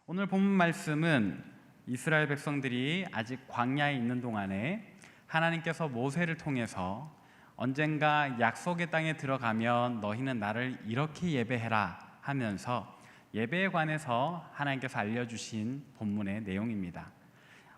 오늘 본문 말씀은 이스라엘 백성들이 아직 광야에 있는 동안에 하나님께서 모세를 통해서 언젠가 약속의 땅에 들어가면 너희는 나를 이렇게 예배해라 하면서 예배에 관해서 하나님께서 알려주신 본문의 내용입니다.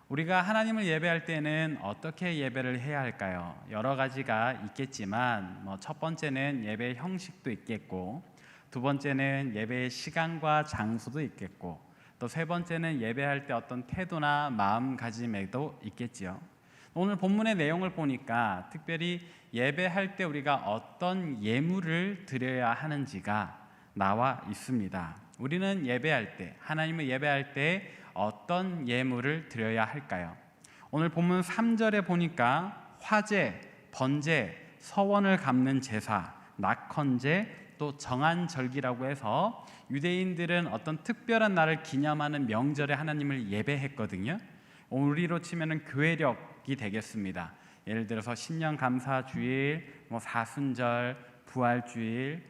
우리가 하나님을 예배할 때는 어떻게 예배를 해야 할까요? 여러 가지가 있겠지만 첫 번째는 예배의 형식도 있겠고, 두 번째는 예배의 시간과 장소도 있겠고, 또 세 번째는 예배할 때 어떤 태도나 마음가짐에도 있겠지요. 오늘 본문의 내용을 보니까 특별히 예배할 때 우리가 어떤 예물을 드려야 하는지가 나와 있습니다. 우리는 예배할 때, 하나님을 예배할 때 어떤 예물을 드려야 할까요? 오늘 본문 3절에 보니까 화제, 번제, 서원을 갚는 제사, 낙헌제, 또 정한절기라고 해서 유대인들은 어떤 특별한 날을 기념하는 명절에 하나님을 예배했거든요. 우리로 치면 교회력이 되겠습니다. 예를 들어서 신년감사주일, 사순절, 부활주일,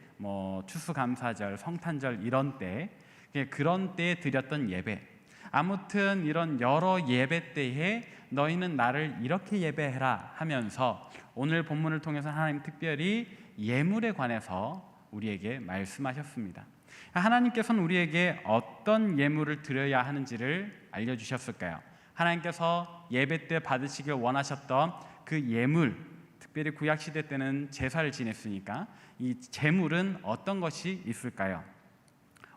추수감사절, 성탄절 이런 때, 그런 때에 드렸던 예배. 아무튼 이런 여러 예배 때에 너희는 나를 이렇게 예배해라 하면서 오늘 본문을 통해서 하나님 특별히 예물에 관해서 우리에게 말씀하셨습니다. 하나님께서는 우리에게 어떤 예물을 드려야 하는지를 알려주셨을까요? 하나님께서 예배 때 받으시길 원하셨던 그 예물, 특별히 구약시대 때는 제사를 지냈으니까 이 제물은 어떤 것이 있을까요?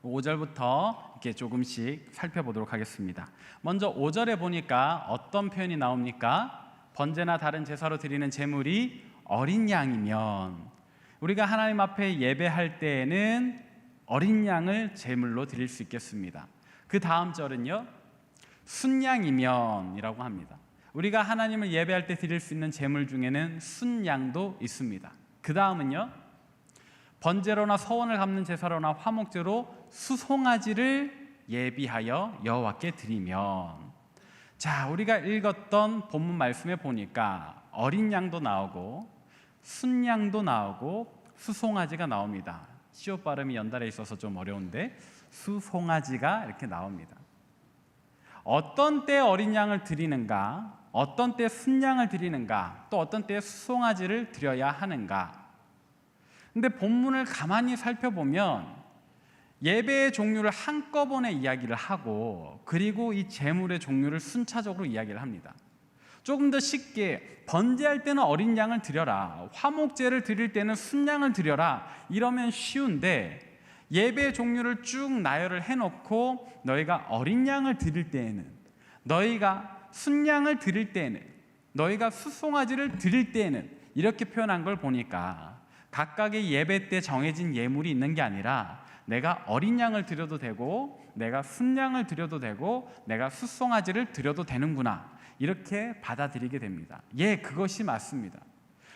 5절부터 이렇게 조금씩 살펴보도록 하겠습니다. 먼저 5절에 보니까 어떤 표현이 나옵니까? 번제나 다른 제사로 드리는 제물이 어린 양이면, 우리가 하나님 앞에 예배할 때에는 어린 양을 제물로 드릴 수 있겠습니다. 그 다음 절은요, 순양이면 이라고 합니다. 우리가 하나님을 예배할 때 드릴 수 있는 제물 중에는 순양도 있습니다. 그 다음은요, 번제로나 서원을 갚는 제사로나 화목제로 수송아지를 예비하여 여호와께 드리면, 자, 우리가 읽었던 본문 말씀에 보니까 어린 양도 나오고 순양도 나오고 수송아지가 나옵니다. 시옷 발음이 연달아 있어서 좀 어려운데 수송아지가 이렇게 나옵니다. 어떤 때 어린 양을 드리는가, 어떤 때 순양을 드리는가, 또 어떤 때 수송아지를 드려야 하는가. 근데 본문을 가만히 살펴보면 예배의 종류를 한꺼번에 이야기를 하고, 그리고 이 제물의 종류를 순차적으로 이야기를 합니다. 조금 더 쉽게 번제할 때는 어린 양을 드려라, 화목제를 드릴 때는 순양을 드려라, 이러면 쉬운데 예배의 종류를 쭉 나열을 해놓고 너희가 어린 양을 드릴 때에는, 너희가 순양을 드릴 때에는, 너희가 수송아지를 드릴 때에는 이렇게 표현한 걸 보니까 각각의 예배 때 정해진 예물이 있는 게 아니라 내가 어린 양을 드려도 되고 내가 순양을 드려도 되고 내가 수송아지를 드려도 되는구나, 이렇게 받아들이게 됩니다. 예, 그것이 맞습니다.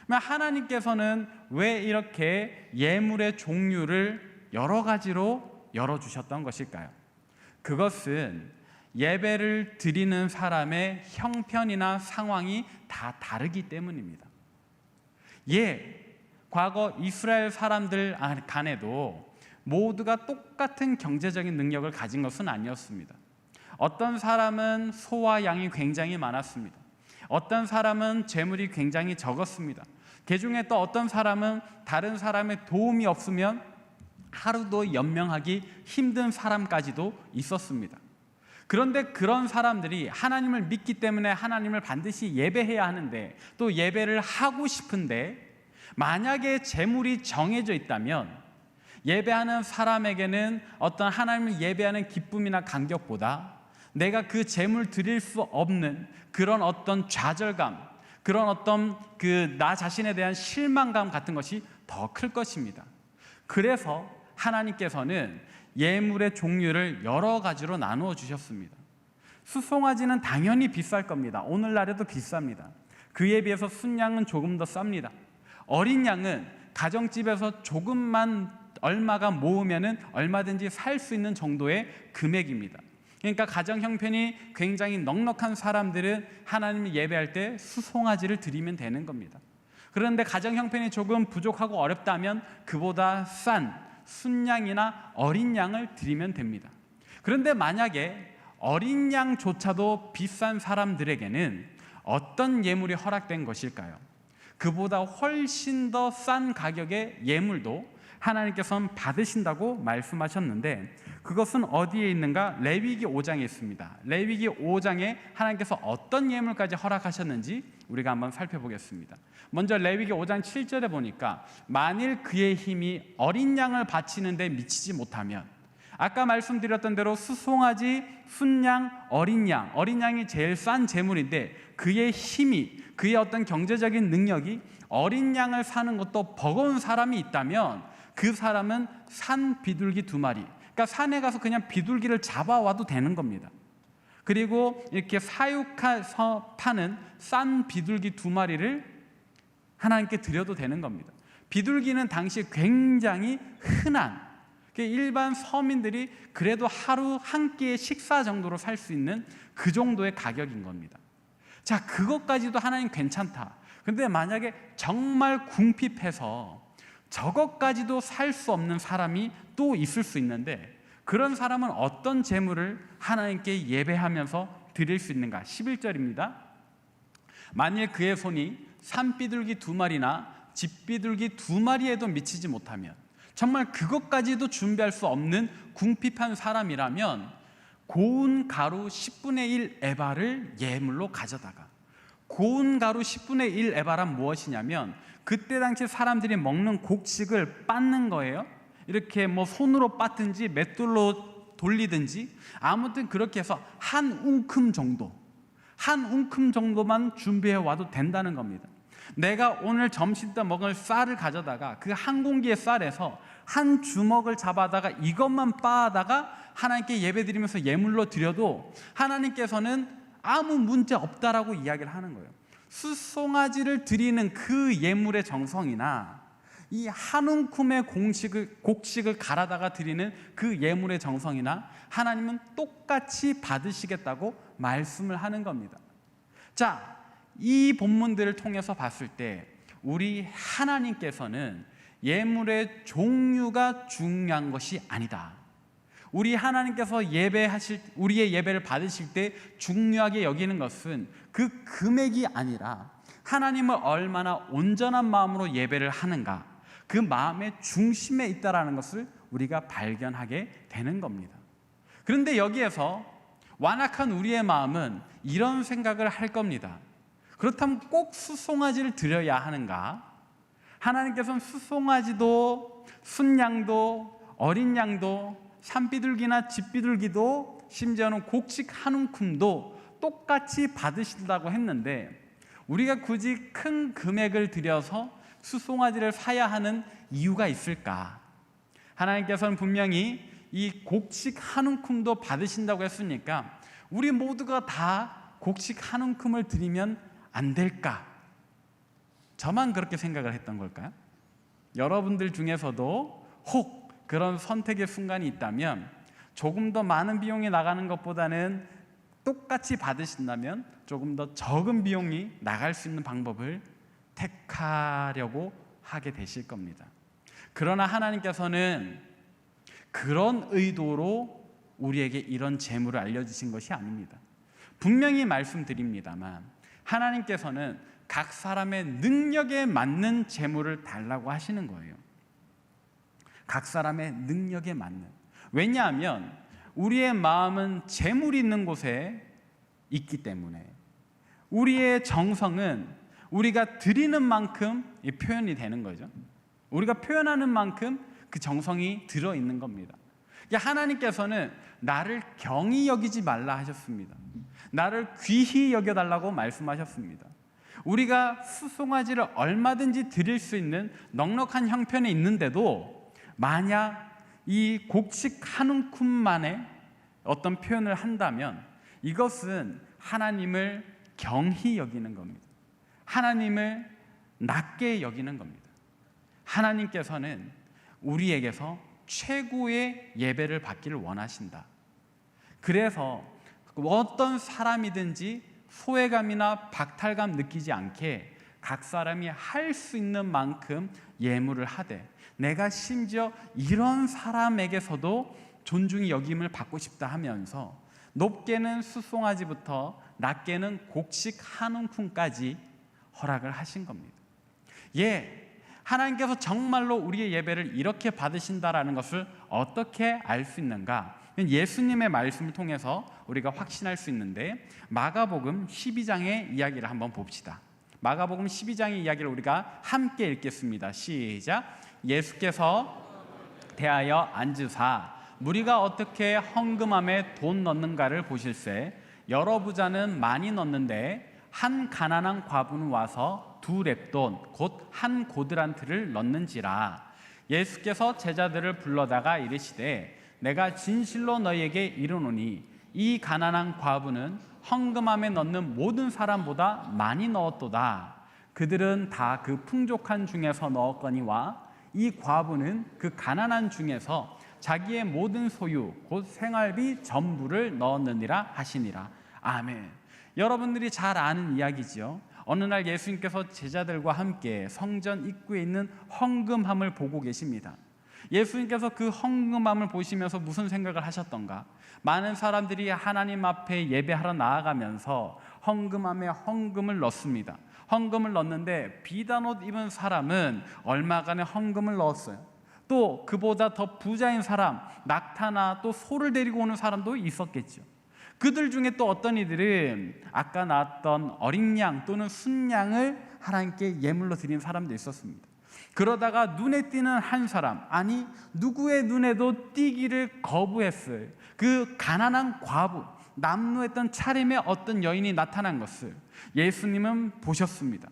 하나님께서는 왜 이렇게 예물의 종류를 여러 가지로 열어주셨던 것일까요? 그것은 예배를 드리는 사람의 형편이나 상황이 다 다르기 때문입니다. 예, 과거 이스라엘 사람들 간에도 모두가 똑같은 경제적인 능력을 가진 것은 아니었습니다. 어떤 사람은 소와 양이 굉장히 많았습니다. 어떤 사람은 재물이 굉장히 적었습니다. 그 중에 또 어떤 사람은 다른 사람의 도움이 없으면 하루도 연명하기 힘든 사람까지도 있었습니다. 그런데 그런 사람들이 하나님을 믿기 때문에 하나님을 반드시 예배해야 하는데, 또 예배를 하고 싶은데, 만약에 재물이 정해져 있다면 예배하는 사람에게는 어떤 하나님을 예배하는 기쁨이나 감격보다 내가 그 재물 드릴 수 없는 그런 어떤 좌절감, 그런 어떤 나 자신에 대한 실망감 같은 것이 더 클 것입니다. 그래서 하나님께서는 예물의 종류를 여러 가지로 나누어 주셨습니다. 수송아지는 당연히 비쌀 겁니다. 오늘날에도 비쌉니다. 그에 비해서 순양은 조금 더 쌉니다. 어린 양은 가정집에서 조금만 얼마가 모으면은 얼마든지 살 수 있는 정도의 금액입니다. 그러니까 가정 형편이 굉장히 넉넉한 사람들은 하나님을 예배할 때 수송아지를 드리면 되는 겁니다. 그런데 가정 형편이 조금 부족하고 어렵다면 그보다 싼 순양이나 어린 양을 드리면 됩니다. 그런데 만약에 어린 양조차도 비싼 사람들에게는 어떤 예물이 허락된 것일까요? 그보다 훨씬 더 싼 가격의 예물도 하나님께서는 받으신다고 말씀하셨는데, 그것은 어디에 있는가? 레위기 5장에 있습니다. 레위기 5장에 하나님께서 어떤 예물까지 허락하셨는지 우리가 한번 살펴보겠습니다. 먼저 레위기 5장 7절에 보니까 만일 그의 힘이 어린 양을 바치는 데 미치지 못하면, 아까 말씀드렸던 대로 수송아지, 순양, 어린 양이 제일 싼 제물인데, 그의 힘이, 그의 어떤 경제적인 능력이 어린 양을 사는 것도 버거운 사람이 있다면 그 사람은 산 비둘기 2마리, 그러니까 산에 가서 그냥 비둘기를 잡아와도 되는 겁니다. 그리고 이렇게 사육해서 파는 싼 비둘기 2마리를 하나님께 드려도 되는 겁니다. 비둘기는 당시 굉장히 흔한, 일반 서민들이 그래도 하루 한 끼의 식사 정도로 살 수 있는 그 정도의 가격인 겁니다. 자, 그것까지도 하나님 괜찮다. 근데 만약에 정말 궁핍해서 저것까지도 살 수 없는 사람이 또 있을 수 있는데, 그런 사람은 어떤 제물을 하나님께 예배하면서 드릴 수 있는가? 11절입니다. 만일 그의 손이 산비둘기 2마리나 집비둘기 2마리에도 미치지 못하면, 정말 그것까지도 준비할 수 없는 궁핍한 사람이라면 고운 가루 10분의 1 에바를 예물로 가져다가, 고운 가루 10분의 1 에바란 무엇이냐면 그때 당시 사람들이 먹는 곡식을 빻는 거예요. 이렇게 손으로 빻든지 맷돌로 돌리든지, 아무튼 그렇게 해서 한 웅큼 정도만 준비해 와도 된다는 겁니다. 내가 오늘 점심 때 먹을 쌀을 가져다가 그 한 공기의 쌀에서 한 주먹을 잡아다가 이것만 빻아다가 하나님께 예배드리면서 예물로 드려도 하나님께서는 아무 문제 없다라고 이야기를 하는 거예요. 수송아지를 드리는 그 예물의 정성이나 이 한 움큼의 곡식을 갈아다가 드리는 그 예물의 정성이나 하나님은 똑같이 받으시겠다고 말씀을 하는 겁니다. 자, 이 본문들을 통해서 봤을 때 우리 하나님께서는 예물의 종류가 중요한 것이 아니다. 우리 하나님께서 우리의 예배를 받으실 때 중요하게 여기는 것은 그 금액이 아니라 하나님을 얼마나 온전한 마음으로 예배를 하는가, 그 마음의 중심에 있다라는 것을 우리가 발견하게 되는 겁니다. 그런데 여기에서 완악한 우리의 마음은 이런 생각을 할 겁니다. 그렇다면 꼭 수송아지를 드려야 하는가? 하나님께서는 수송아지도, 순양도, 어린 양도, 산비둘기나 집비둘기도, 심지어는 곡식 한 움큼도 똑같이 받으신다고 했는데, 우리가 굳이 큰 금액을 들여서 수송아지를 사야 하는 이유가 있을까? 하나님께서는 분명히 이 곡식 한 움큼도 받으신다고 했으니까 우리 모두가 다 곡식 한 움큼을 드리면 안 될까? 저만 그렇게 생각을 했던 걸까요? 여러분들 중에서도 혹 그런 선택의 순간이 있다면, 조금 더 많은 비용이 나가는 것보다는 똑같이 받으신다면 조금 더 적은 비용이 나갈 수 있는 방법을 택하려고 하게 되실 겁니다. 그러나 하나님께서는 그런 의도로 우리에게 이런 재물을 알려주신 것이 아닙니다. 분명히 말씀드립니다만 하나님께서는 각 사람의 능력에 맞는 재물을 달라고 하시는 거예요. 각 사람의 능력에 맞는. 왜냐하면 우리의 마음은 재물이 있는 곳에 있기 때문에, 우리의 정성은 우리가 드리는 만큼 표현이 되는 거죠. 우리가 표현하는 만큼 그 정성이 들어있는 겁니다. 하나님께서는 나를 경히 여기지 말라 하셨습니다. 나를 귀히 여겨달라고 말씀하셨습니다. 우리가 수송아지를 얼마든지 드릴 수 있는 넉넉한 형편에 있는데도 만약 이 곡식 한 움큼만의 어떤 표현을 한다면 이것은 하나님을 경히 여기는 겁니다. 하나님을 낮게 여기는 겁니다. 하나님께서는 우리에게서 최고의 예배를 받기를 원하신다. 그래서 어떤 사람이든지 소외감이나 박탈감 느끼지 않게 각 사람이 할 수 있는 만큼 예물을 하되, 내가 심지어 이런 사람에게서도 존중이 여김을 받고 싶다 하면서 높게는 숫송아지부터 낮게는 곡식 한 움큼까지 허락을 하신 겁니다. 하나님께서 정말로 우리의 예배를 이렇게 받으신다라는 것을 어떻게 알 수 있는가? 예수님의 말씀을 통해서 우리가 확신할 수 있는데, 마가복음 12장의 이야기를 한번 봅시다. 마가복음 12장의 이야기를 우리가 함께 읽겠습니다. 시작. 예수께서 대하여 앉으사 무리가 어떻게 헌금함에 돈 넣는가를 보실세 여러 부자는 많이 넣는데 한 가난한 과부는 와서 2렙돈 곧 한 고드란트를 넣는지라. 예수께서 제자들을 불러다가 이르시되 내가 진실로 너희에게 이르노니 이 가난한 과부는 헌금함에 넣는 모든 사람보다 많이 넣었도다. 그들은 다 그 풍족한 중에서 넣었거니와 이 과부는 그 가난한 중에서 자기의 모든 소유 곧 생활비 전부를 넣었느니라 하시니라. 아멘. 여러분들이 잘 아는 이야기죠. 어느 날 예수님께서 제자들과 함께 성전 입구에 있는 헌금함을 보고 계십니다. 예수님께서 그 헌금함을 보시면서 무슨 생각을 하셨던가? 많은 사람들이 하나님 앞에 예배하러 나아가면서 헌금함에 헌금을 넣습니다. 헌금을 넣는데 비단 옷 입은 사람은 얼마간의 헌금을 넣었어요. 또 그보다 더 부자인 사람, 낙타나 또 소를 데리고 오는 사람도 있었겠죠. 그들 중에 또 어떤 이들은 아까 나왔던 어린 양 또는 순양을 하나님께 예물로 드린 사람도 있었습니다. 그러다가 눈에 띄는 한 사람, 아니 누구의 눈에도 띄기를 거부했을 그 가난한 과부, 남루했던 차림의 어떤 여인이 나타난 것을 예수님은 보셨습니다.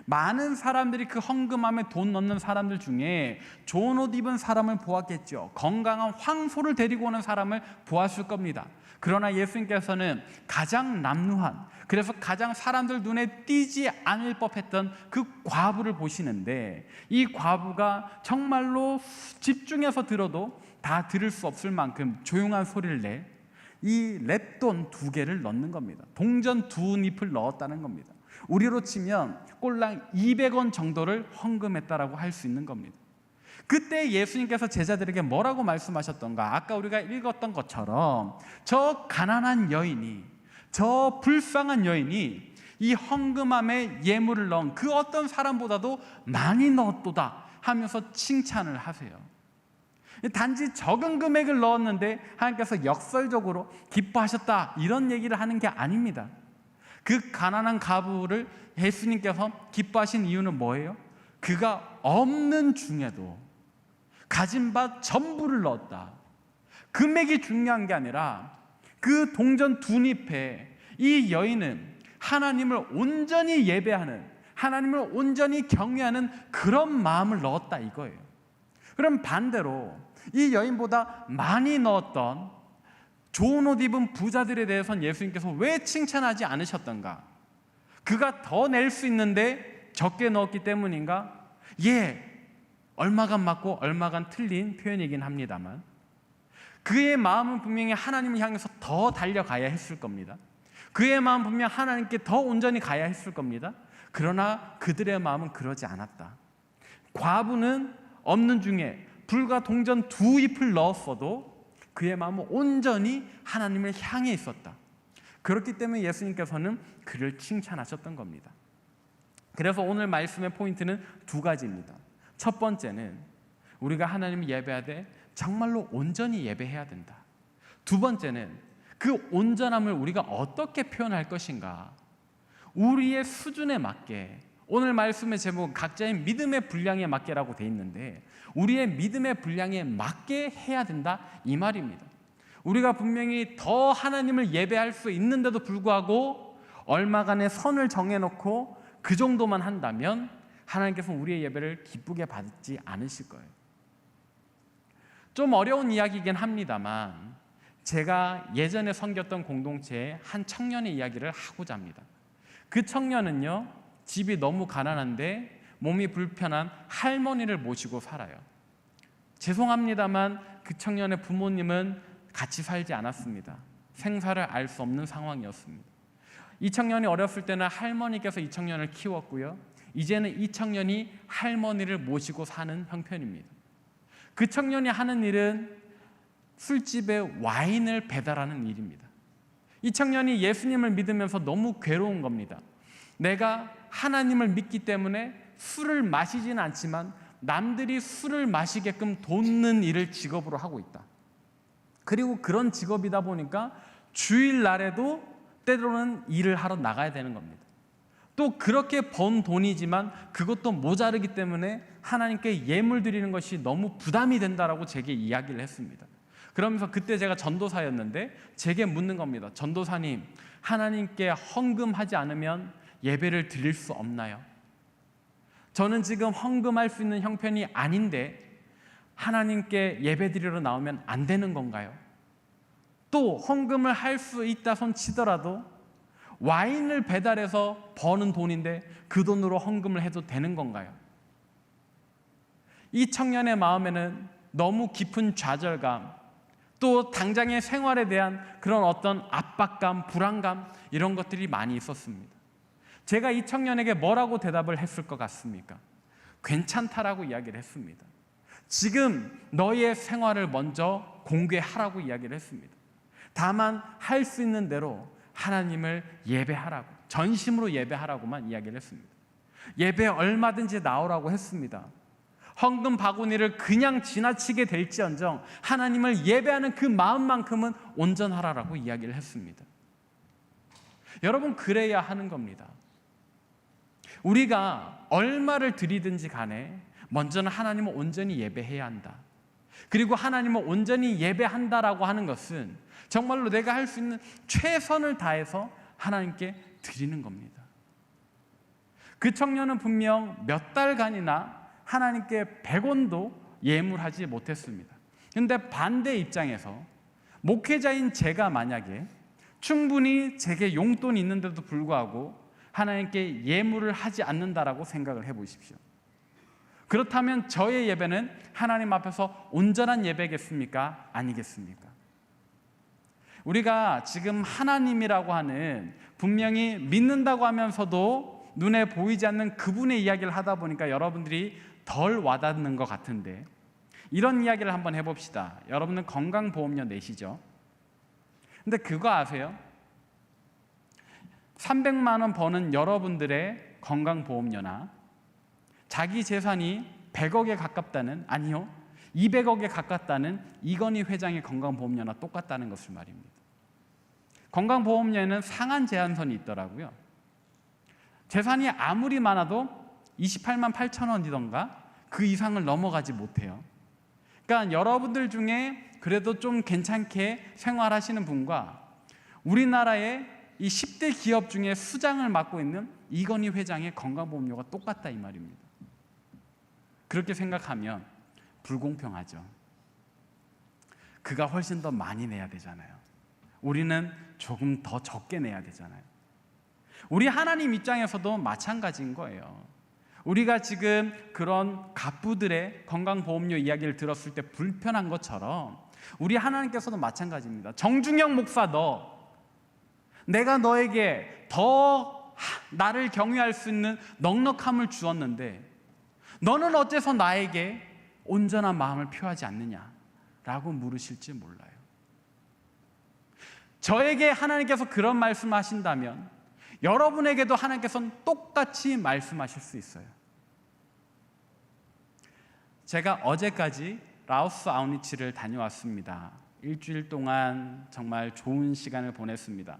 많은 사람들이 그 헌금함에 돈 넣는 사람들 중에 좋은 옷 입은 사람을 보았겠죠. 건강한 황소를 데리고 오는 사람을 보았을 겁니다. 그러나 예수님께서는 가장 남루한, 그래서 가장 사람들 눈에 띄지 않을 법했던 그 과부를 보시는데, 이 과부가 정말로 집중해서 들어도 다 들을 수 없을 만큼 조용한 소리를 내 이 렙돈 2개를 넣는 겁니다. 동전 2잎을 넣었다는 겁니다. 우리로 치면 꼴랑 200원 정도를 헌금했다라고 할 수 있는 겁니다. 그때 예수님께서 제자들에게 뭐라고 말씀하셨던가? 아까 우리가 읽었던 것처럼 저 가난한 여인이, 저 불쌍한 여인이 이 헌금함에 예물을 넣은 그 어떤 사람보다도 많이 넣었도다 하면서 칭찬을 하세요. 단지 적은 금액을 넣었는데 하나님께서 역설적으로 기뻐하셨다 이런 얘기를 하는 게 아닙니다. 그 가난한 과부를 예수님께서 기뻐하신 이유는 뭐예요? 그가 없는 중에도 가진 바 전부를 넣었다. 금액이 중요한 게 아니라 그 동전 2잎에 이 여인은 하나님을 온전히 예배하는, 하나님을 온전히 경외하는 그런 마음을 넣었다 이거예요. 그럼 반대로 이 여인보다 많이 넣었던 좋은 옷 입은 부자들에 대해서는 예수님께서 왜 칭찬하지 않으셨던가? 그가 더 낼 수 있는데 적게 넣었기 때문인가? 얼마간 맞고 얼마간 틀린 표현이긴 합니다만 그의 마음은 분명히 하나님을 향해서 더 달려가야 했을 겁니다. 그의 마음은 분명히 하나님께 더 온전히 가야 했을 겁니다. 그러나 그들의 마음은 그러지 않았다. 과부는 없는 중에 불과 동전 2잎을 넣었어도 그의 마음은 온전히 하나님을 향해 있었다. 그렇기 때문에 예수님께서는 그를 칭찬하셨던 겁니다. 그래서 오늘 말씀의 포인트는 2가지입니다. 첫 번째는 우리가 하나님을 예배하되 정말로 온전히 예배해야 된다. 두 번째는 그 온전함을 우리가 어떻게 표현할 것인가. 우리의 수준에 맞게, 오늘 말씀의 제목은 각자의 믿음의 분량에 맞게라고 돼 있는데 우리의 믿음의 분량에 맞게 해야 된다 이 말입니다. 우리가 분명히 더 하나님을 예배할 수 있는데도 불구하고 얼마간의 선을 정해놓고 그 정도만 한다면 하나님께서는 우리의 예배를 기쁘게 받지 않으실 거예요. 좀 어려운 이야기이긴 합니다만 제가 예전에 섬겼던 공동체의 한 청년의 이야기를 하고자 합니다. 그 청년은요, 집이 너무 가난한데 몸이 불편한 할머니를 모시고 살아요. 죄송합니다만 그 청년의 부모님은 같이 살지 않았습니다. 생사를 알 수 없는 상황이었습니다. 이 청년이 어렸을 때는 할머니께서 이 청년을 키웠고요, 이제는 이 청년이 할머니를 모시고 사는 형편입니다. 그 청년이 하는 일은 술집에 와인을 배달하는 일입니다. 이 청년이 예수님을 믿으면서 너무 괴로운 겁니다. 내가 하나님을 믿기 때문에 술을 마시지는 않지만 남들이 술을 마시게끔 돕는 일을 직업으로 하고 있다. 그리고 그런 직업이다 보니까 주일날에도 때로는 일을 하러 나가야 되는 겁니다. 또 그렇게 번 돈이지만 그것도 모자르기 때문에 하나님께 예물 드리는 것이 너무 부담이 된다라고 제게 이야기를 했습니다. 그러면서 그때 제가 전도사였는데 제게 묻는 겁니다. 전도사님, 하나님께 헌금하지 않으면 예배를 드릴 수 없나요? 저는 지금 헌금할 수 있는 형편이 아닌데 하나님께 예배 드리러 나오면 안 되는 건가요? 또 헌금을 할 수 있다 손 치더라도 와인을 배달해서 버는 돈인데 그 돈으로 헌금을 해도 되는 건가요? 이 청년의 마음에는 너무 깊은 좌절감, 또 당장의 생활에 대한 그런 어떤 압박감, 불안감 이런 것들이 많이 있었습니다. 제가 이 청년에게 뭐라고 대답을 했을 것 같습니까? 괜찮다라고 이야기를 했습니다. 지금 너의 생활을 먼저 공개하라고 이야기를 했습니다. 다만 할 수 있는 대로 하나님을 예배하라고, 전심으로 예배하라고만 이야기를 했습니다. 예배 얼마든지 나오라고 했습니다. 헌금 바구니를 그냥 지나치게 될지언정 하나님을 예배하는 그 마음만큼은 온전하라라고 이야기를 했습니다. 여러분, 그래야 하는 겁니다. 우리가 얼마를 드리든지 간에 먼저는 하나님을 온전히 예배해야 한다. 그리고 하나님을 온전히 예배한다라고 하는 것은 정말로 내가 할 수 있는 최선을 다해서 하나님께 드리는 겁니다. 그 청년은 분명 몇 달간이나 하나님께 100원도 예물하지 못했습니다. 그런데 반대 입장에서 목회자인 제가 만약에 충분히 제게 용돈이 있는데도 불구하고 하나님께 예물을 하지 않는다라고 생각을 해보십시오. 그렇다면 저의 예배는 하나님 앞에서 온전한 예배겠습니까? 아니겠습니까? 우리가 지금 하나님이라고 하는 분명히 믿는다고 하면서도 눈에 보이지 않는 그분의 이야기를 하다 보니까 여러분들이 덜 와닿는 것 같은데, 이런 이야기를 한번 해봅시다. 여러분은 건강보험료 내시죠? 근데 그거 아세요? 300만 원 버는 여러분들의 건강보험료나 자기 재산이 100억에 가깝다는, 아니요 200억에 가깝다는 이건희 회장의 건강보험료나 똑같다는 것을 말입니다. 건강보험료에는 상한 제한선이 있더라고요. 재산이 아무리 많아도 28만 8천 원이던가 그 이상을 넘어가지 못해요. 그러니까 여러분들 중에 그래도 좀 괜찮게 생활하시는 분과 우리나라의 이 10대 기업 중에 수장을 맡고 있는 이건희 회장의 건강보험료가 똑같다 이 말입니다. 그렇게 생각하면 불공평하죠. 그가 훨씬 더 많이 내야 되잖아요. 우리는 조금 더 적게 내야 되잖아요. 우리 하나님 입장에서도 마찬가지인 거예요. 우리가 지금 그런 갑부들의 건강보험료 이야기를 들었을 때 불편한 것처럼 우리 하나님께서도 마찬가지입니다. 정중영 목사, 내가 너에게 더 나를 경외할 수 있는 넉넉함을 주었는데 너는 어째서 나에게 온전한 마음을 표하지 않느냐라고 물으실지 몰라요. 저에게 하나님께서 그런 말씀을 하신다면 여러분에게도 하나님께서는 똑같이 말씀하실 수 있어요. 제가 어제까지 라오스 아웃리치를 다녀왔습니다. 일주일 동안 정말 좋은 시간을 보냈습니다.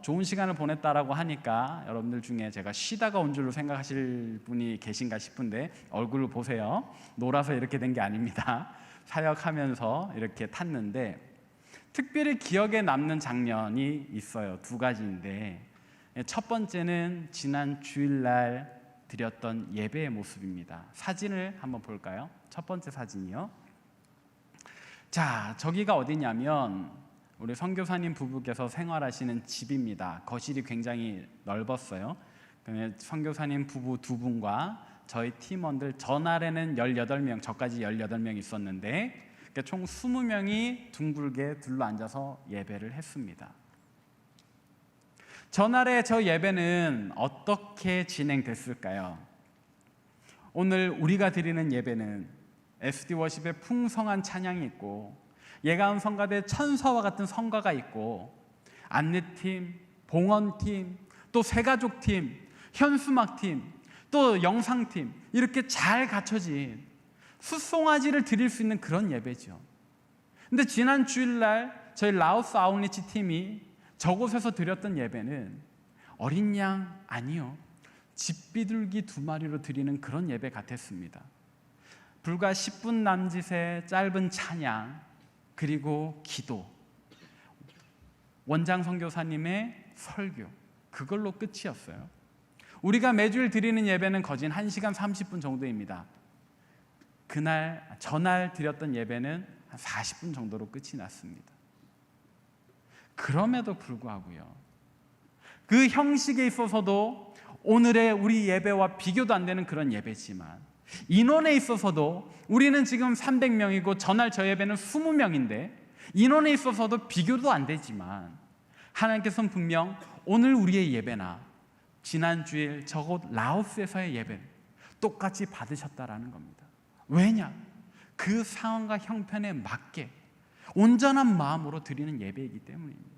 좋은 시간을 보냈다라고 하니까 여러분들 중에 제가 쉬다가 온 줄로 생각하실 분이 계신가 싶은데 얼굴을 보세요. 놀아서 이렇게 된 게 아닙니다. 사역하면서 이렇게 탔는데 특별히 기억에 남는 장면이 있어요. 두 가지인데, 첫 번째는 지난 주일날 드렸던 예배의 모습입니다. 사진을 한번 볼까요? 첫 번째 사진이요. 자, 저기가 어디냐면 우리 선교사님 부부께서 생활하시는 집입니다. 거실이 굉장히 넓었어요. 선교사님 부부 두 분과 저희 팀원들, 전날에는 18명, 저까지 18명 있었는데 총 20명이 둥글게 둘러앉아서 예배를 했습니다. 전날의 저 예배는 어떻게 진행됐을까요? 오늘 우리가 드리는 예배는 SD 워십의 풍성한 찬양이 있고 예가운 성가대 천사와 같은 성가가 있고 안내팀, 봉헌팀, 또 새가족팀, 현수막팀, 또 영상팀 이렇게 잘 갖춰진 숫송아지를 드릴 수 있는 그런 예배죠. 근데 지난 주일날 저희 라오스 아웃리치 팀이 저곳에서 드렸던 예배는 어린 양 아니요, 집비둘기 2마리로 드리는 그런 예배 같았습니다. 불과 10분 남짓의 짧은 찬양, 그리고 기도, 원장 선교사님의 설교, 그걸로 끝이었어요. 우리가 매주일 드리는 예배는 거진 1시간 30분 정도입니다. 전날 드렸던 예배는 한 40분 정도로 끝이 났습니다. 그럼에도 불구하고요, 그 형식에 있어서도 오늘의 우리 예배와 비교도 안 되는 그런 예배지만, 인원에 있어서도 우리는 지금 300명이고 전날 저 예배는 20명인데 인원에 있어서도 비교도 안 되지만, 하나님께서는 분명 오늘 우리의 예배나 지난 주일 저곳 라오스에서의 예배를 똑같이 받으셨다라는 겁니다. 왜냐? 그 상황과 형편에 맞게 온전한 마음으로 드리는 예배이기 때문입니다.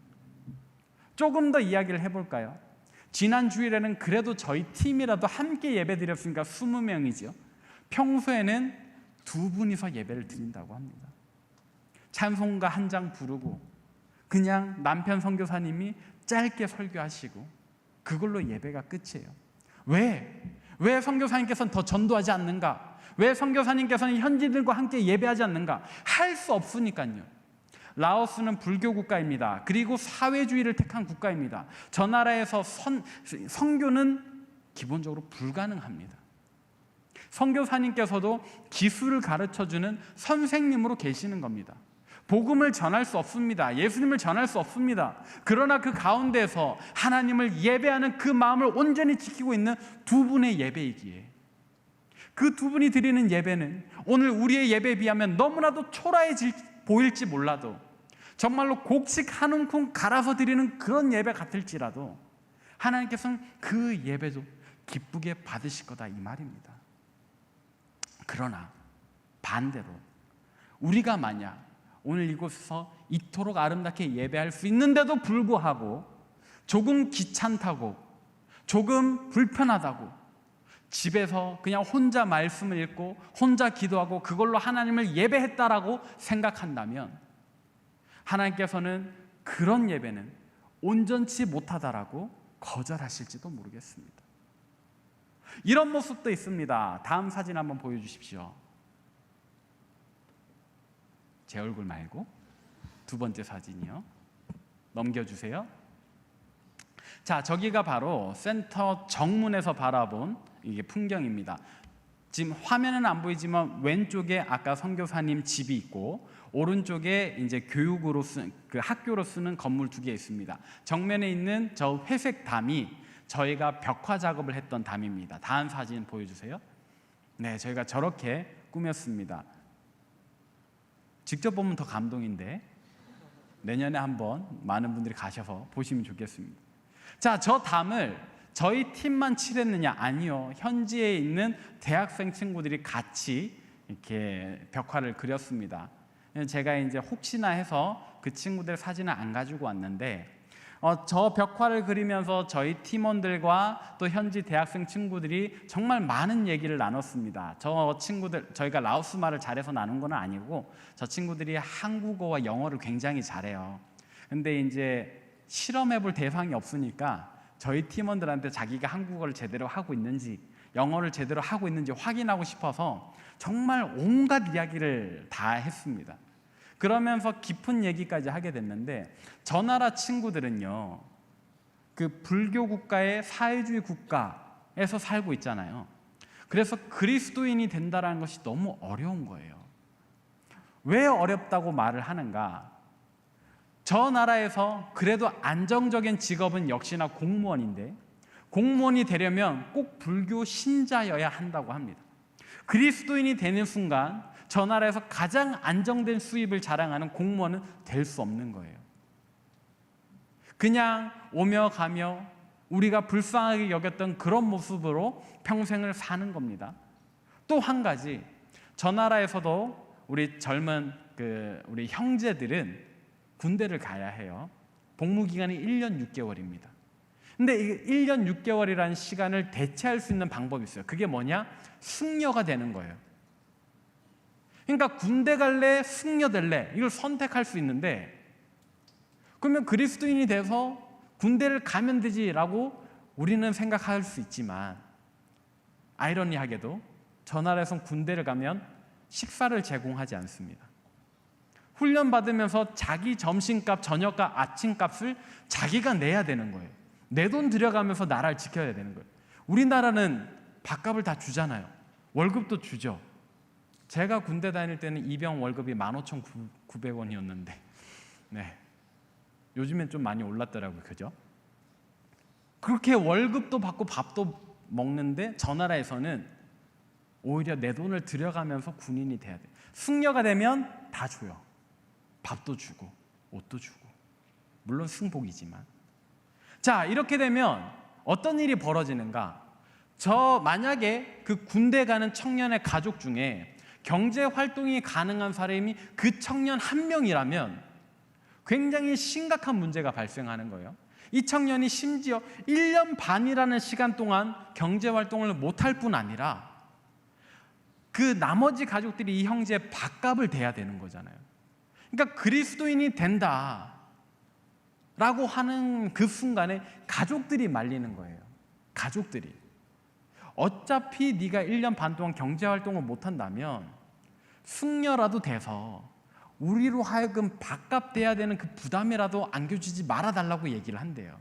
조금 더 이야기를 해볼까요? 지난 주일에는 그래도 저희 팀이라도 함께 예배 드렸으니까 20명이죠. 평소에는 2분이서 예배를 드린다고 합니다. 찬송가 한 장 부르고 그냥 남편 선교사님이 짧게 설교하시고 그걸로 예배가 끝이에요. 왜 선교사님께서는 더 전도하지 않는가? 왜 선교사님께서는 현지인들과 함께 예배하지 않는가? 할 수 없으니까요. 라오스는 불교 국가입니다. 그리고 사회주의를 택한 국가입니다. 저 나라에서 선교는 기본적으로 불가능합니다. 선교사님께서도 기술을 가르쳐주는 선생님으로 계시는 겁니다. 복음을 전할 수 없습니다. 예수님을 전할 수 없습니다. 그러나 그 가운데서 하나님을 예배하는 그 마음을 온전히 지키고 있는 2분의 예배이기에, 그 2분이 드리는 예배는 오늘 우리의 예배에 비하면 너무나도 초라해 보일지 몰라도, 정말로 곡식 한 움큼 갈아서 드리는 그런 예배 같을지라도 하나님께서는 그 예배도 기쁘게 받으실 거다, 이 말입니다. 그러나 반대로 우리가 만약 오늘 이곳에서 이토록 아름답게 예배할 수 있는데도 불구하고 조금 귀찮다고, 조금 불편하다고 집에서 그냥 혼자 말씀을 읽고 혼자 기도하고 그걸로 하나님을 예배했다라고 생각한다면, 하나님께서는 그런 예배는 온전치 못하다라고 거절하실지도 모르겠습니다. 이런 모습도 있습니다. 다음 사진 한번 보여주십시오. 제 얼굴 말고 2번째 사진이요. 넘겨주세요. 자, 저기가 바로 센터 정문에서 바라본 이게 풍경입니다. 지금 화면은 안 보이지만 왼쪽에 아까 선교사님 집이 있고, 오른쪽에 이제 교육으로 그 학교로 쓰는 건물 2개 있습니다. 정면에 있는 저 회색 담이 저희가 벽화 작업을 했던 담입니다. 다음 사진 보여주세요. 네, 저희가 저렇게 꾸몄습니다. 직접 보면 더 감동인데 내년에 한번 많은 분들이 가셔서 보시면 좋겠습니다. 자, 저 담을 저희 팀만 칠했느냐? 아니요. 현지에 있는 대학생 친구들이 같이 이렇게 벽화를 그렸습니다. 제가 이제 혹시나 해서 그 친구들 사진을 안 가지고 왔는데, 저 벽화를 그리면서 저희 팀원들과 또 현지 대학생 친구들이 정말 많은 얘기를 나눴습니다. 저 친구들, 저희가 라오스 말을 잘해서 나눈 건 아니고 저 친구들이 한국어와 영어를 굉장히 잘해요. 근데 이제 실험해 볼 대상이 없으니까 저희 팀원들한테 자기가 한국어를 제대로 하고 있는지 영어를 제대로 하고 있는지 확인하고 싶어서 정말 온갖 이야기를 다 했습니다. 그러면서 깊은 얘기까지 하게 됐는데, 저 나라 친구들은요, 그 불교 국가의 사회주의 국가에서 살고 있잖아요. 그래서 그리스도인이 된다는 것이 너무 어려운 거예요. 왜 어렵다고 말을 하는가? 저 나라에서 그래도 안정적인 직업은 역시나 공무원인데, 공무원이 되려면 꼭 불교 신자여야 한다고 합니다. 그리스도인이 되는 순간 저 나라에서 가장 안정된 수입을 자랑하는 공무원은 될 수 없는 거예요. 그냥 오며 가며 우리가 불쌍하게 여겼던 그런 모습으로 평생을 사는 겁니다. 또 한 가지, 저 나라에서도 우리 젊은 우리 형제들은 군대를 가야 해요. 복무 기간이 1년 6개월입니다. 근데 이 1년 6개월이라는 시간을 대체할 수 있는 방법이 있어요. 그게 뭐냐? 승려가 되는 거예요. 그러니까 군대 갈래, 승려 될래, 이걸 선택할 수 있는데, 그러면 그리스도인이 돼서 군대를 가면 되지라고 우리는 생각할 수 있지만, 아이러니하게도 저 나라에선 군대를 가면 식사를 제공하지 않습니다. 훈련 받으면서 자기 점심값, 저녁값, 아침값을 자기가 내야 되는 거예요. 내 돈 들여가면서 나라를 지켜야 되는 거예요. 우리나라는 밥값을 다 주잖아요. 월급도 주죠. 제가 군대 다닐 때는 이병 월급이 15,900원이었는데 네, 요즘엔 좀 많이 올랐더라고요. 그죠? 그렇게 월급도 받고 밥도 먹는데 저 나라에서는 오히려 내 돈을 들여가면서 군인이 돼야 돼요. 승려가 되면 다 줘요. 밥도 주고 옷도 주고, 물론 승복이지만. 자, 이렇게 되면 어떤 일이 벌어지는가? 만약에 그 군대 가는 청년의 가족 중에 경제 활동이 가능한 사람이 그 청년 한 명이라면 굉장히 심각한 문제가 발생하는 거예요. 이 청년이 심지어 1년 반이라는 시간 동안 경제 활동을 못할 뿐 아니라 그 나머지 가족들이 이 형제의 밥값을 대야 되는 거잖아요. 그러니까 그리스도인이 된다 라고 하는 그 순간에 가족들이 말리는 거예요. 가족들이. 어차피 네가 1년 반 동안 경제활동을 못한다면 승려라도 돼서 우리로 하여금 밥값 대야 되는 그 부담이라도 안겨주지 말아달라고 얘기를 한대요.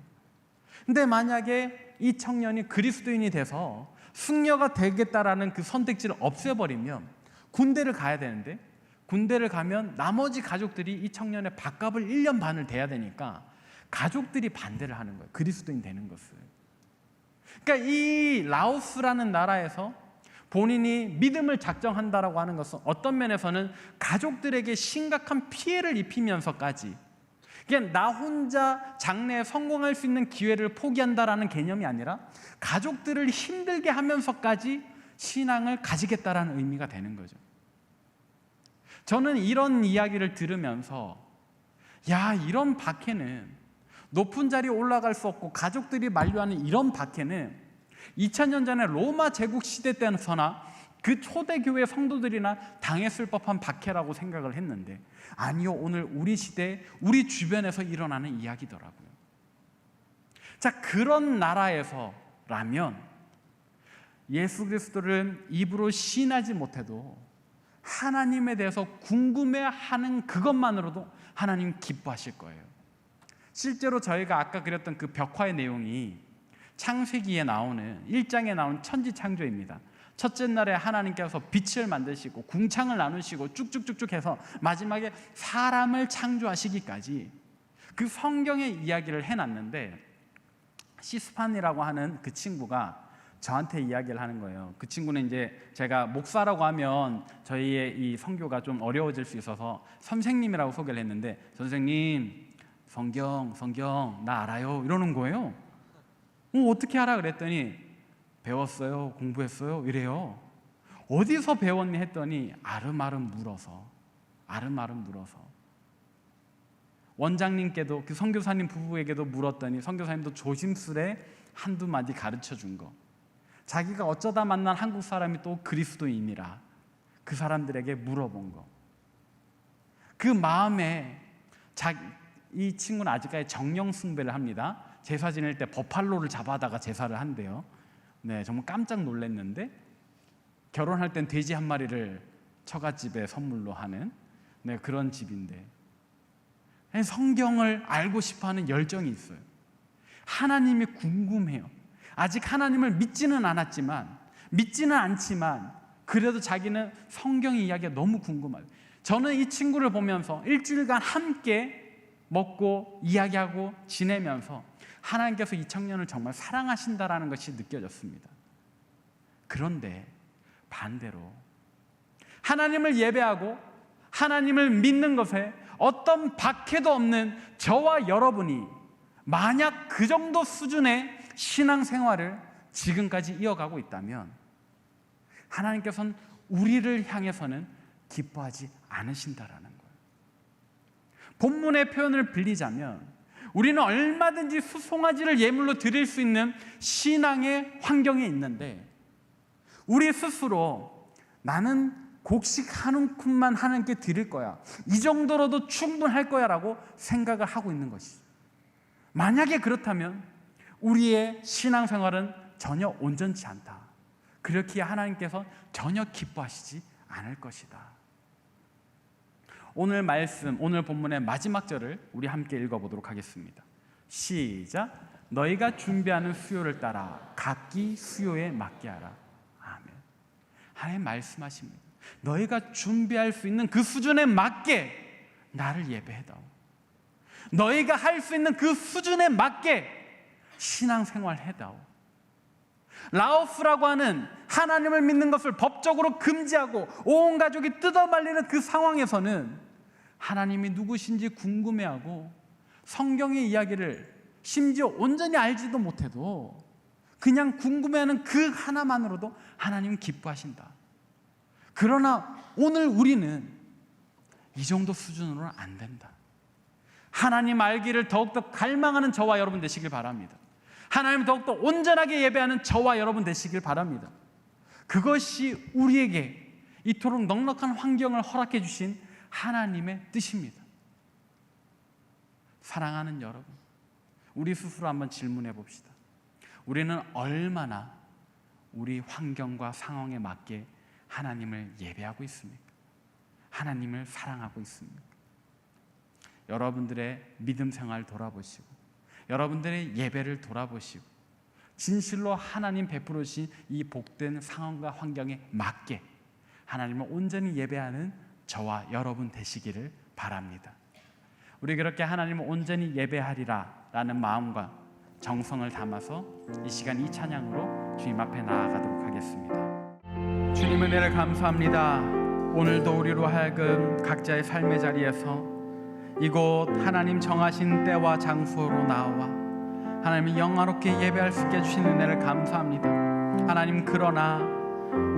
근데 만약에 이 청년이 그리스도인이 돼서 승려가 되겠다라는 그 선택지를 없애버리면 군대를 가야 되는데, 군대를 가면 나머지 가족들이 이 청년의 밥값을 1년 반을 대야 되니까 가족들이 반대를 하는 거예요. 그리스도인 되는 것을. 그러니까 이 라오스라는 나라에서 본인이 믿음을 작정한다라고 하는 것은 어떤 면에서는 가족들에게 심각한 피해를 입히면서까지, 그냥 나 혼자 장래에 성공할 수 있는 기회를 포기한다라는 개념이 아니라 가족들을 힘들게 하면서까지 신앙을 가지겠다라는 의미가 되는 거죠. 저는 이런 이야기를 들으면서 이런 박해는, 높은 자리에 올라갈 수 없고 가족들이 만류하는 이런 박해는 2000년 전에 로마 제국 시대 때서나 그 초대교회 성도들이나 당했을 법한 박해라고 생각을 했는데, 아니요, 오늘 우리 시대, 우리 주변에서 일어나는 이야기더라고요. 자, 그런 나라에서라면 예수 그리스도를 입으로 시인하지 못해도 하나님에 대해서 궁금해하는 그것만으로도 하나님 기뻐하실 거예요. 실제로 저희가 아까 그렸던 그 벽화의 내용이 창세기에 나오는 1장에 나오는 천지창조입니다. 첫째 날에 하나님께서 빛을 만드시고 궁창을 나누시고 쭉쭉쭉쭉 해서 마지막에 사람을 창조하시기까지 그 성경의 이야기를 해놨는데, 시스판이라고 하는 그 친구가 저한테 이야기를 하는 거예요. 그 친구는 이제 제가 목사라고 하면 저희의 이 선교가 좀 어려워질 수 있어서 선생님이라고 소개를 했는데, 선생님 성경 나 알아요 이러는 거예요. 어떻게 알아? 그랬더니 배웠어요, 공부했어요 이래요. 어디서 배웠니 했더니 아름아름 물어서 원장님께도, 그 선교사님 부부에게도 물었더니 선교사님도 조심스레 한두 마디 가르쳐 준 거. 자기가 어쩌다 만난 한국 사람이 또 그리스도인이라 그 사람들에게 물어본 거. 그 마음에 이 친구는 아직까지 정령 숭배를 합니다. 제사 지낼 때 버팔로를 잡아다가 제사를 한대요. 네, 정말 깜짝 놀랐는데, 결혼할 땐 돼지 한 마리를 처갓집에 선물로 하는 그런 집인데, 성경을 알고 싶어하는 열정이 있어요. 하나님이 궁금해요. 아직 하나님을 믿지는 않지만 그래도 자기는 성경 이야기가 너무 궁금해요. 저는 이 친구를 보면서 일주일간 함께 먹고 이야기하고 지내면서 하나님께서 이 청년을 정말 사랑하신다라는 것이 느껴졌습니다. 그런데 반대로 하나님을 예배하고 하나님을 믿는 것에 어떤 박해도 없는 저와 여러분이 만약 그 정도 수준의 신앙생활을 지금까지 이어가고 있다면 하나님께서는 우리를 향해서는 기뻐하지 않으신다라는 거예요. 본문의 표현을 빌리자면 우리는 얼마든지 수송아지를 예물로 드릴 수 있는 신앙의 환경에 있는데 우리 스스로 나는 곡식 한 움큼만 하나님께 드릴 거야, 이 정도로도 충분할 거야 라고 생각을 하고 있는 것이죠. 만약에 그렇다면 우리의 신앙생활은 전혀 온전치 않다. 그렇기에 하나님께서 전혀 기뻐하시지 않을 것이다. 오늘 말씀, 오늘 본문의 마지막 절을 우리 함께 읽어보도록 하겠습니다. 시작. 너희가 준비하는 수요를 따라 각기 수요에 맞게 하라. 아멘. 하나님 말씀하십니다. 너희가 준비할 수 있는 그 수준에 맞게 나를 예배해다오. 너희가 할 수 있는 그 수준에 맞게 신앙생활 해다오. 라오스라고 하는 하나님을 믿는 것을 법적으로 금지하고 온 가족이 뜯어말리는 그 상황에서는 하나님이 누구신지 궁금해하고 성경의 이야기를 심지어 온전히 알지도 못해도 그냥 궁금해하는 그 하나만으로도 하나님은 기뻐하신다. 그러나 오늘 우리는 이 정도 수준으로는 안 된다. 하나님 알기를 더욱더 갈망하는 저와 여러분 되시길 바랍니다. 하나님 더욱더 온전하게 예배하는 저와 여러분 되시길 바랍니다. 그것이 우리에게 이토록 넉넉한 환경을 허락해 주신 하나님의 뜻입니다. 사랑하는 여러분, 우리 스스로 한번 질문해 봅시다. 우리는 얼마나 우리 환경과 상황에 맞게 하나님을 예배하고 있습니까? 하나님을 사랑하고 있습니까? 여러분들의 믿음 생활 돌아보시고 여러분들의 예배를 돌아보시고 진실로 하나님 베풀어 주신 이 복된 상황과 환경에 맞게 하나님을 온전히 예배하는 저와 여러분 되시기를 바랍니다. 우리 그렇게 하나님을 온전히 예배하리라 라는 마음과 정성을 담아서 이 시간 이 찬양으로 주님 앞에 나아가도록 하겠습니다. 주님 은혜를 감사합니다. 오늘도 우리로 하여금 각자의 삶의 자리에서 이곳 하나님 정하신 때와 장소로 나와 하나님이 영화롭게 예배할 수 있게 해주신 은혜를 감사합니다. 하나님, 그러나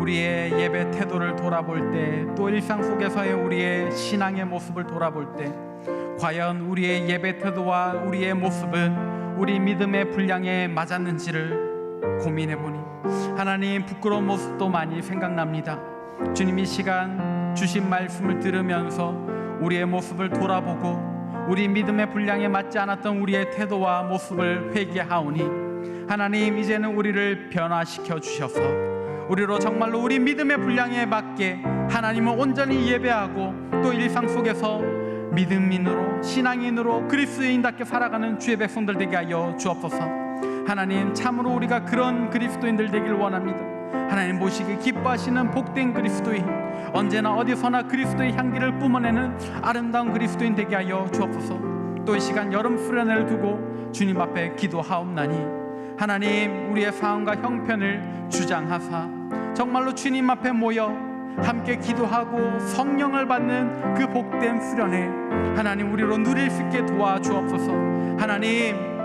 우리의 예배 태도를 돌아볼 때, 또 일상 속에서의 우리의 신앙의 모습을 돌아볼 때 과연 우리의 예배 태도와 우리의 모습은 우리 믿음의 분량에 맞았는지를 고민해보니 하나님, 부끄러운 모습도 많이 생각납니다. 주님, 이 시간 주신 말씀을 들으면서 우리의 모습을 돌아보고 우리 믿음의 분량에 맞지 않았던 우리의 태도와 모습을 회개하오니 하나님, 이제는 우리를 변화시켜 주셔서 우리로 정말로 우리 믿음의 분량에 맞게 하나님을 온전히 예배하고 또 일상 속에서 믿음인으로 신앙인으로 그리스도인답게 살아가는 주의 백성들 되게 하여 주옵소서. 하나님, 참으로 우리가 그런 그리스도인들 되길 원합니다. 하나님 보시기 기뻐하시는 복된 그리스도인, 언제나 어디서나 그리스도의 향기를 뿜어내는 아름다운 그리스도인 되게 하여 주옵소서. 또 이 시간 여름 수련회를 두고 주님 앞에 기도하옵나니 하나님, 우리의 상황과 형편을 주장하사 정말로 주님 앞에 모여 함께 기도하고 성령을 받는 그 복된 수련회 하나님 우리로 누릴 수 있게 도와주옵소서. 하나님,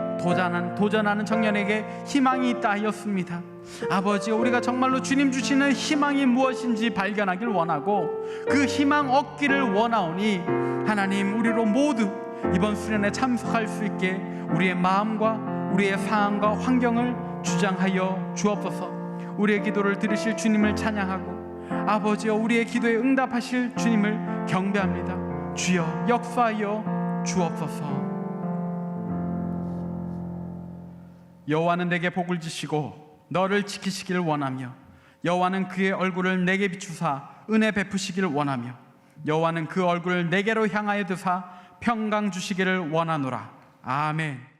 도전하는 청년에게 희망이 있다 하였습니다. 아버지, 우리가 정말로 주님 주시는 희망이 무엇인지 발견하길 원하고 그 희망 얻기를 원하오니 하나님, 우리로 모두 이번 수련에 참석할 수 있게 우리의 마음과 우리의 상황과 환경을 주장하여 주옵소서. 우리의 기도를 들으실 주님을 찬양하고 아버지여, 우리의 기도에 응답하실 주님을 경배합니다. 주여, 역사하여 주옵소서. 여호와는 내게 복을 주시고 너를 지키시기를 원하며 여호와는 그의 얼굴을 내게 비추사 은혜 베푸시기를 원하며 여호와는 그 얼굴을 내게로 향하여 드사 평강 주시기를 원하노라. 아멘.